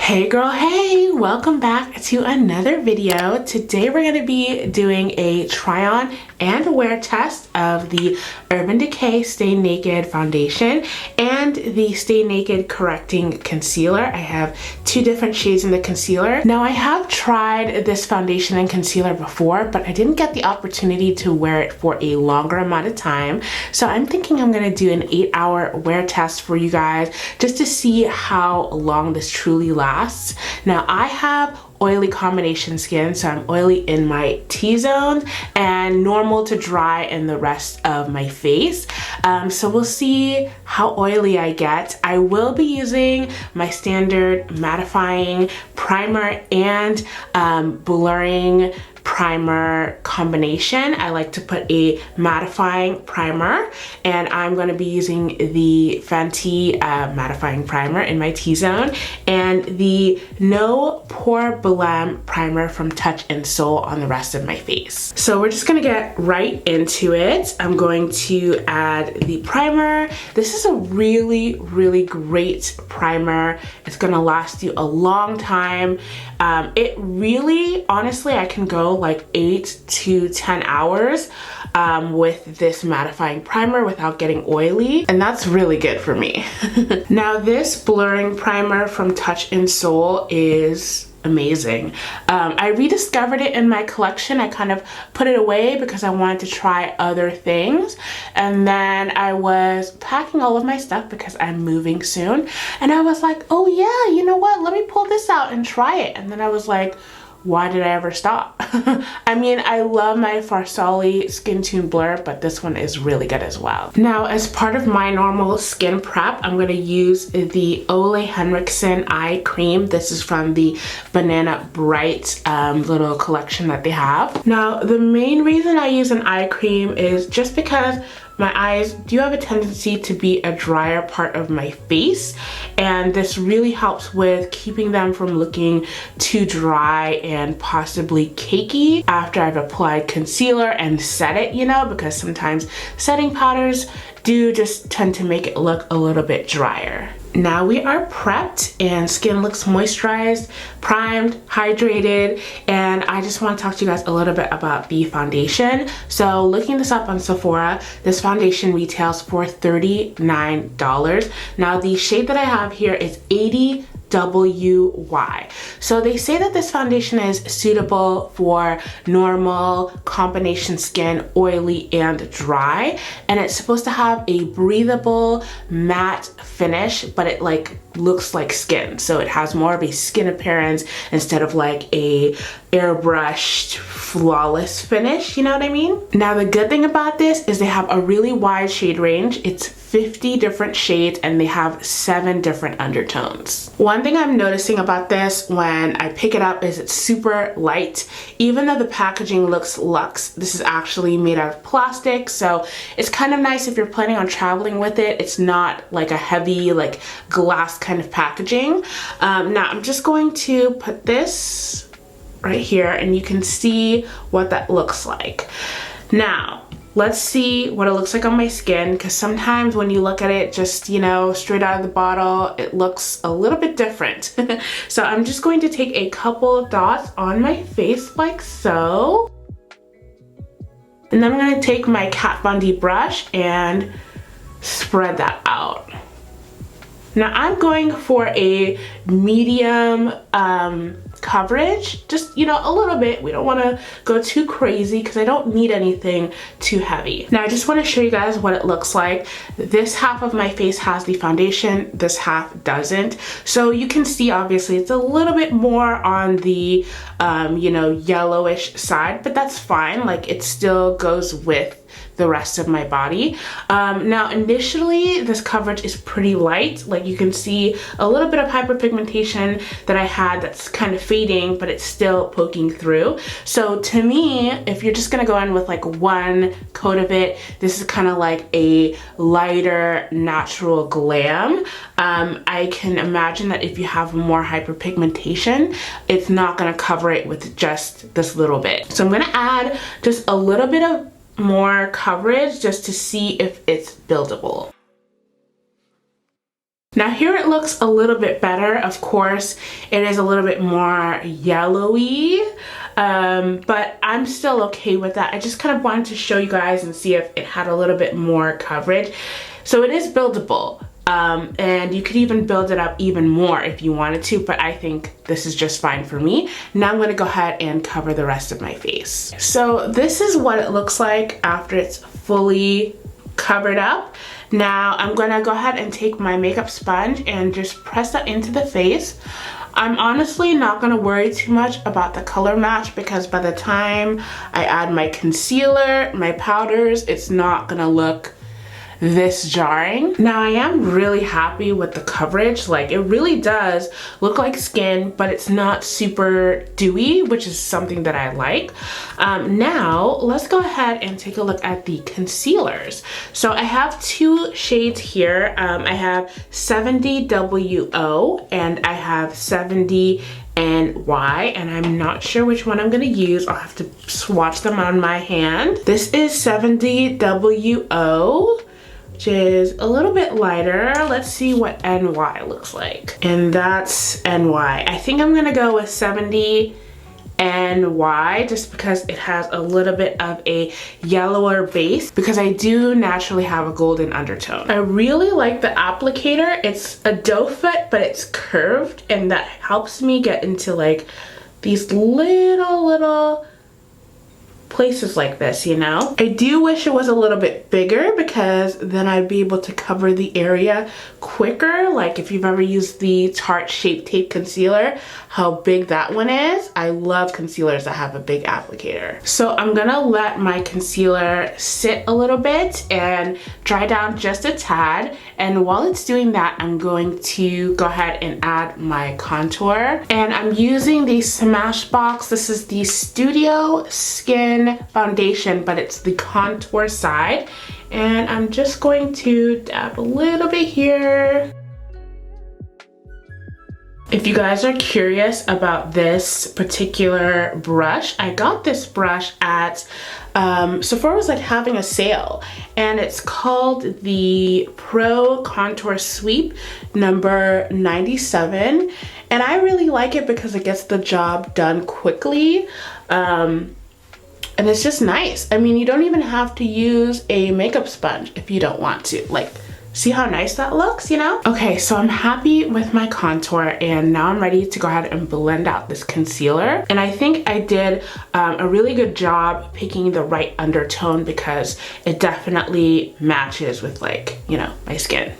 Hey girl, hey, welcome back to another video. Today we're going to be doing a try on and wear test of the Urban Decay Stay Naked foundation and the Stay Naked Correcting Concealer. I have two different shades in the concealer. Now I have tried this foundation and concealer before, but I didn't get the opportunity to wear it for a longer amount of time. So I'm thinking I'm going to do an 8-hour wear test for you guys just to see how long this truly lasts. Now I have oily combination skin, so I'm oily in my T-zones and normal to dry in the rest of my face. So we'll see how oily I get. I will be using my standard mattifying primer and blurring primer combination. I like to put a mattifying primer, and I'm going to be using the Fenty mattifying primer in my T-zone and the No Pore Blem primer from Touch and Soul on the rest of my face. So we're just going to get right into it. I'm going to add the primer. This is a really great primer. It's going to last you a long time. It really, honestly, I can go like 8 to 10 hours with this mattifying primer without getting oily, and that's really good for me. Now this blurring primer from Touch and Soul is amazing. I rediscovered it in my collection. I kind of put it away because I wanted to try other things, and then I was packing all of my stuff because I'm moving soon, and I was like, oh yeah, you know what, let me pull this out and try it. And then I was like, why did I ever stop? I mean, I love my Farsali Skin Tune Blur, but this one is really good as well. Now, as part of my normal skin prep, I'm going to use the Ole Henriksen eye cream. This is from the Banana Bright little collection that they have. Now, the main reason I use an eye cream is just because my eyes do have a tendency to be a drier part of my face, and this really helps with keeping them from looking too dry and possibly cakey after I've applied concealer and set it, you know, because sometimes setting powders do just tend to make it look a little bit drier. Now we are prepped and skin looks moisturized, primed, hydrated, and I just want to talk to you guys a little bit about the foundation. So looking this up on Sephora, this foundation retails for $39. Now the shade that I have here is 80WY. So they say that this foundation is suitable for normal combination skin, oily and dry, and it's supposed to have a breathable matte finish, but it like looks like skin, so it has more of a skin appearance instead of like a airbrushed flawless finish, you know what I mean? Now the good thing about this is they have a really wide shade range. It's 50 different shades and they have 7 different undertones. One thing I'm noticing about this when I pick it up is it's super light. Even though the packaging looks luxe, this is actually made out of plastic, so it's kind of nice if you're planning on traveling with it. It's not like a heavy like glass kind of packaging. Now I'm just going to put this right here and you can see what that looks like. Now let's see what it looks like on my skin, because sometimes when you look at it just, you know, straight out of the bottle, it looks a little bit different. So I'm just going to take a couple dots on my face like so, and then I'm going to take my Kat Von D brush and spread that out. Now I'm going for a medium coverage, just, you know, a little bit. We don't want to go too crazy because I don't need anything too heavy. Now I just want to show you guys what it looks like. This half of my face has the foundation, this half doesn't. So you can see obviously it's a little bit more on the you know, yellowish side, but that's fine. Like it still goes with the rest of my body. Now initially this coverage is pretty light. Like you can see a little bit of hyperpigmentation that I had that's kind of fading, but it's still poking through. So to me, if you're just gonna go in with like one coat of it, this is kind of like a lighter natural glam. I can imagine that if you have more hyperpigmentation, it's not gonna cover it with just this little bit. So I'm gonna add just a little bit of more coverage just to see if it's buildable. Now here it looks a little bit better. Of course, it is a little bit more yellowy, but I'm still okay with that. I just kind of wanted to show you guys and see if it had a little bit more coverage. So it is buildable, and you could even build it up even more if you wanted to, but I think this is just fine for me. Now I'm gonna go ahead and cover the rest of my face. So this is what it looks like after it's fully covered up. Now I'm gonna go ahead and take my makeup sponge and just press that into the face. I'm honestly not gonna worry too much about the color match because by the time I add my concealer, my powders, it's not gonna look this jarring. Now I am really happy with the coverage. Like, it really does look like skin, but it's not super dewy, which is something that I like. Now let's go ahead and take a look at the concealers. So I have two shades here. I have 70WO and I have 70NY, and I'm not sure which one I'm gonna use. I'll have to swatch them on my hand. This is 70WO, which is a little bit lighter. Let's see what NY looks like. And that's NY. I think I'm gonna go with 70NY just because it has a little bit of a yellower base, because I do naturally have a golden undertone. I really like the applicator. It's a doe foot, but it's curved, and that helps me get into like these little places like this, you know? I do wish it was a little bit bigger because then I'd be able to cover the area quicker. Like if you've ever used the Tarte Shape Tape Concealer, how big that one is. I love concealers that have a big applicator. So I'm gonna let my concealer sit a little bit and dry down just a tad. And while it's doing that, I'm going to go ahead and add my contour. And I'm using the Smashbox. This is the Studio Skin foundation, but it's the contour side, and I'm just going to dab a little bit here. If you guys are curious about this particular brush, I got this brush at Sephora was like having a sale, and it's called the Pro Contour Sweep number 97, and I really like it because it gets the job done quickly. And it's just nice. I mean, you don't even have to use a makeup sponge if you don't want to. Like, see how nice that looks, you know? Okay, so I'm happy with my contour, and now I'm ready to go ahead and blend out this concealer. And I think I did a really good job picking the right undertone because it definitely matches with, like, you know, my skin.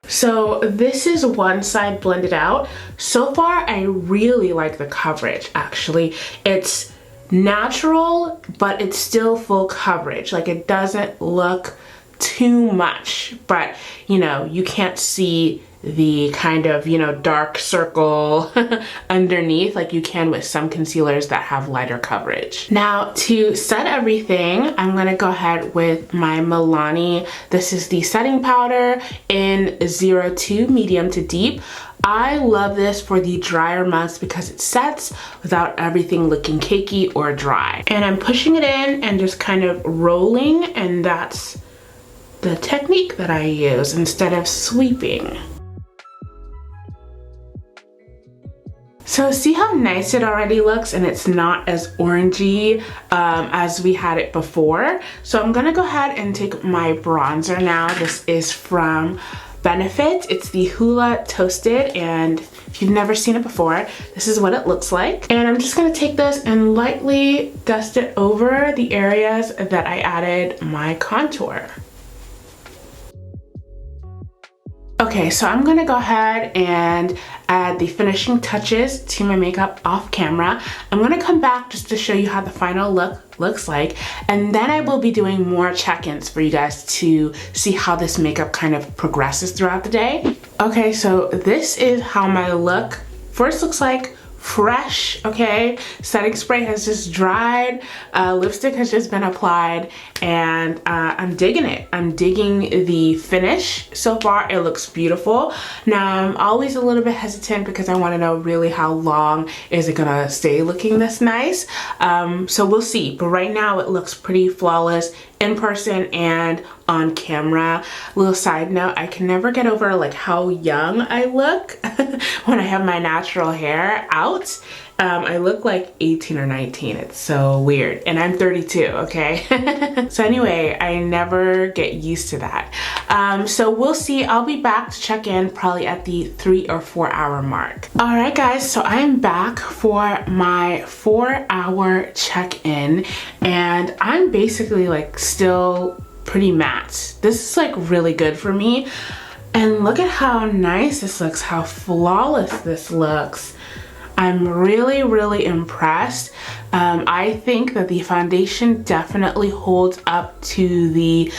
So this is one side blended out. So far, I really like the coverage, actually. It's natural, but it's still full coverage. Like, it doesn't look too much, but, you know, you can't see the kind of, you know, dark circle underneath like you can with some concealers that have lighter coverage. Now to set everything, I'm gonna go ahead with my Milani. This is the setting powder in 02 medium to deep. I love this for the drier months because it sets without everything looking cakey or dry. And I'm pushing it in and just kind of rolling, and that's the technique that I use instead of sweeping. So see how nice it already looks, and it's not as orangey as we had it before. So I'm gonna go ahead and take my bronzer now. This is from Benefit. It's the Hoola Toasted, and if you've never seen it before, this is what it looks like. And I'm just gonna take this and lightly dust it over the areas that I added my contour. Okay, so I'm gonna go ahead and add the finishing touches to my makeup off camera. I'm gonna come back just to show you how the final look looks like, and then I will be doing more check-ins for you guys to see how this makeup kind of progresses throughout the day. Okay, so this is how my look first looks like. Fresh, okay? Setting spray has just dried, lipstick has just been applied, and I'm digging it. I'm digging the finish. So far, it looks beautiful. Now, I'm always a little bit hesitant because I wanna know really how long is it gonna stay looking this nice. So we'll see, but right now it looks pretty flawless in person and on camera. Little side note, I can never get over like how young I look when I have my natural hair out. I look like 18 or 19. It's so weird. And I'm 32, okay? So anyway, I never get used to that. So we'll see. I'll be back to check in probably at the 3 or 4 hour mark. All right, guys, so I'm back for my 4-hour check-in, and I'm basically like still pretty matte. This is like really good for me. And look at how nice this looks, how flawless this looks. I'm really, really impressed. I think that the foundation definitely holds up to the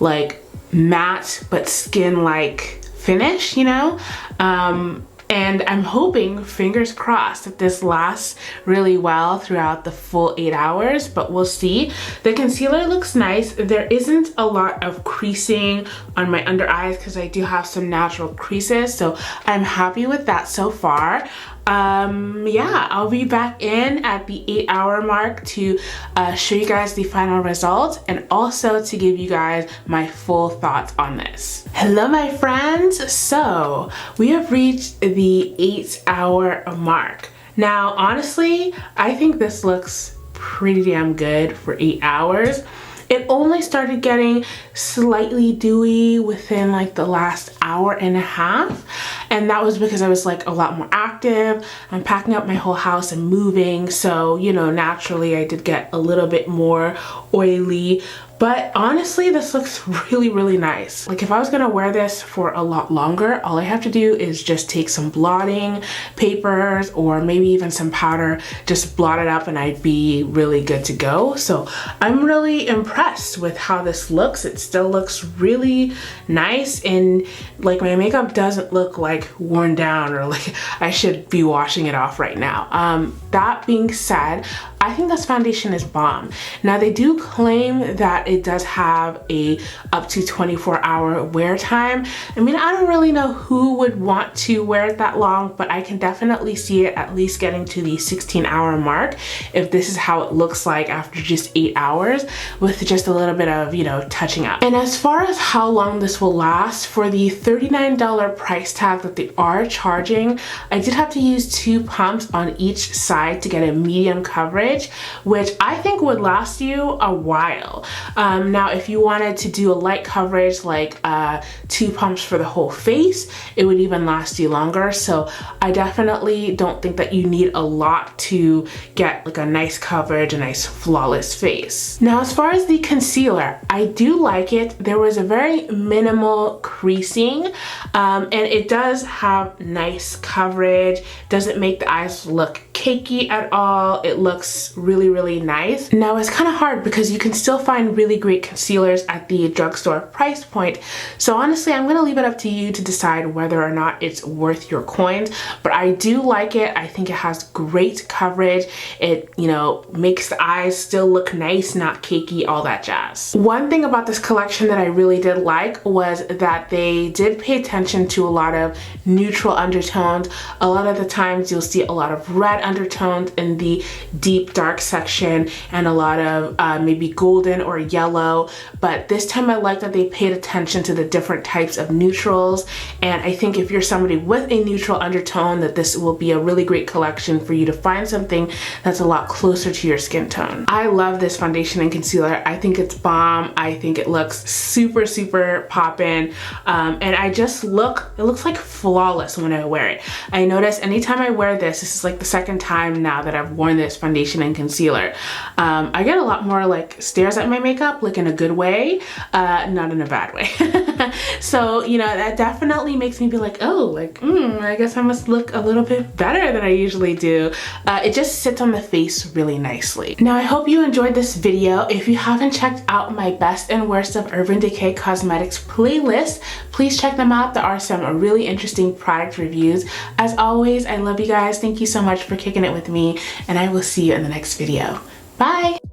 like matte but skin-like finish, you know? And I'm hoping, fingers crossed, that this lasts really well throughout the full 8 hours, but we'll see. The concealer looks nice. There isn't a lot of creasing on my under eyes because I do have some natural creases, so I'm happy with that so far. Yeah, I'll be back in at the 8-hour mark to show you guys the final results and also to give you guys my full thoughts on this. Hello, my friends. So we have reached the 8-hour mark. Now, honestly, I think this looks pretty damn good for 8 hours. It only started getting slightly dewy within like the last hour and a half. And that was because I was like a lot more active. I'm packing up my whole house and moving. So, you know, naturally I did get a little bit more oily. But honestly, this looks really, really nice. Like if I was gonna wear this for a lot longer, all I have to do is just take some blotting papers or maybe even some powder, just blot it up and I'd be really good to go. So I'm really impressed with how this looks. It still looks really nice and like my makeup doesn't look like worn down or like I should be washing it off right now. That being said, I think this foundation is bomb. Now they do claim that it does have a up to 24-hour wear time. I mean, I don't really know who would want to wear it that long, but I can definitely see it at least getting to the 16-hour mark if this is how it looks like after just 8 hours with just a little bit of, you know, touching up. And as far as how long this will last, for the $39 price tag that they are charging, I did have to use 2 pumps on each side to get a medium coverage, which I think would last you a while. Now, if you wanted to do a light coverage, like 2 pumps for the whole face, it would even last you longer. So I definitely don't think that you need a lot to get like a nice coverage, a nice flawless face. Now, as far as the concealer, I do like it. There was a very minimal creasing, and it does have nice coverage. Doesn't make the eyes look cakey at all. It looks really, really nice. Now, it's kind of hard because you can still find really great concealers at the drugstore price point. So honestly, I'm gonna leave it up to you to decide whether or not it's worth your coins, but I do like it. I think it has great coverage. It, you know, makes the eyes still look nice, not cakey, all that jazz. One thing about this collection that I really did like was that they did pay attention to a lot of neutral undertones. A lot of the times you'll see a lot of red undertones in the deep dark section and a lot of maybe golden or yellow, but this time I like that they paid attention to the different types of neutrals, and I think if you're somebody with a neutral undertone, that this will be a really great collection for you to find something that's a lot closer to your skin tone. I love this foundation and concealer. I think it's bomb. I think it looks super, super poppin', and I just look, it looks like flawless when I wear it. I notice anytime I wear this is like the second time now that I've worn this foundation and concealer. I get a lot more like stares at my makeup, like in a good way, not in a bad way. So, you know, that definitely makes me be like, oh, like, I guess I must look a little bit better than I usually do. It just sits on the face really nicely. Now, I hope you enjoyed this video. If you haven't checked out my best and worst of Urban Decay Cosmetics playlist, please check them out. There are some really interesting product reviews. As always, I love you guys. Thank you so much for kicking it with me, and I will see you in the next video. Bye!